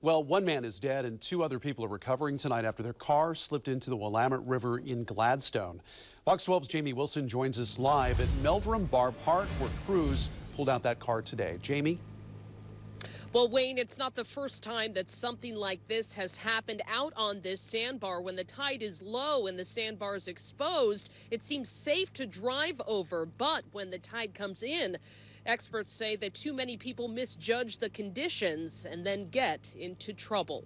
Well, one man is dead and two other people are recovering tonight after their car slipped into the Willamette River in Gladstone. Fox 12's Jamie Wilson joins us live at Meldrum Bar Park, where crews pulled out that car today. Jamie? Well, Wayne, it's not the first time that something like this has happened out on this sandbar. When the tide is low and the sandbar is exposed, it seems safe to drive over. But when the tide comes in, experts say that too many people misjudge the conditions and then get into trouble.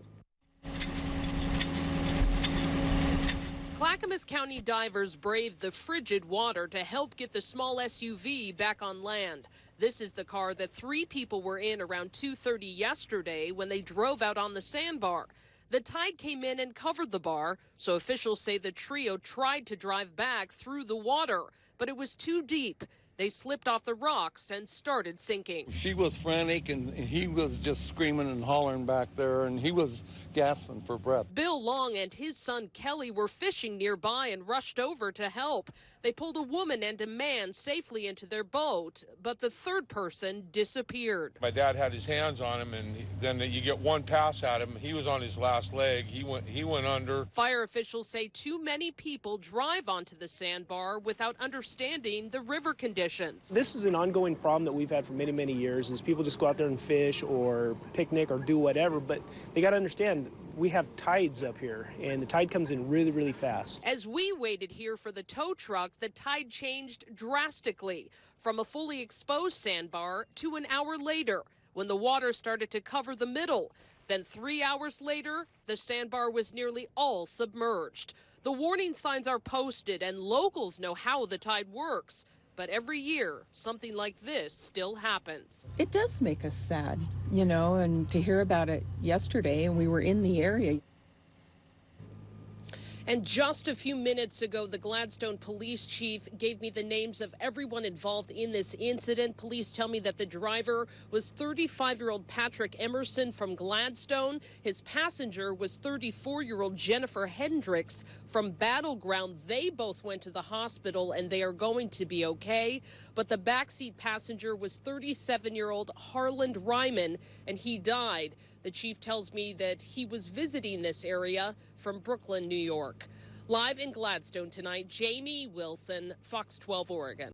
Clackamas County divers braved the frigid water to help get the small SUV back on land. This is the car that three people were in around 2:30 yesterday when they drove out on the sandbar. The tide came in and covered the bar, so officials say the trio tried to drive back through the water, but it was too deep. They slipped off the rocks and started sinking. She was frantic, and he was just screaming and hollering back there, and he was gasping for breath. Bill Long and his son Kelly were fishing nearby and rushed over to help. They pulled a woman and a man safely into their boat, but the third person disappeared. My dad had his hands on him, and then you get one pass at him. He was on his last leg. He went under. Fire officials say too many people drive onto the sandbar without understanding the river conditions. This is an ongoing problem that we've had for many, many years, is people just go out there and fish or picnic or do whatever, but they got to understand we have tides up here, and the tide comes in really, really fast. As we waited here for the tow truck, the tide changed drastically from a fully exposed sandbar to an hour later when the water started to cover the middle. Then 3 hours later, the sandbar was nearly all submerged. The warning signs are posted and locals know how the tide works. But every year, something like this still happens. It does make us sad, you know, and to hear about it yesterday, and we were in the area. And just a few minutes ago, the Gladstone police chief gave me the names of everyone involved in this incident. Police tell me that the driver was 35-year-old Patrick Emerson from Gladstone. His passenger was 34-year-old Jennifer Hendricks from Battleground. They both went to the hospital and they are going to be okay. But the backseat passenger was 37-year-old Harland Ryman, and he died. The chief tells me that he was visiting this area from Brooklyn, New York. Live in Gladstone tonight, Jamie Wilson, Fox 12 Oregon.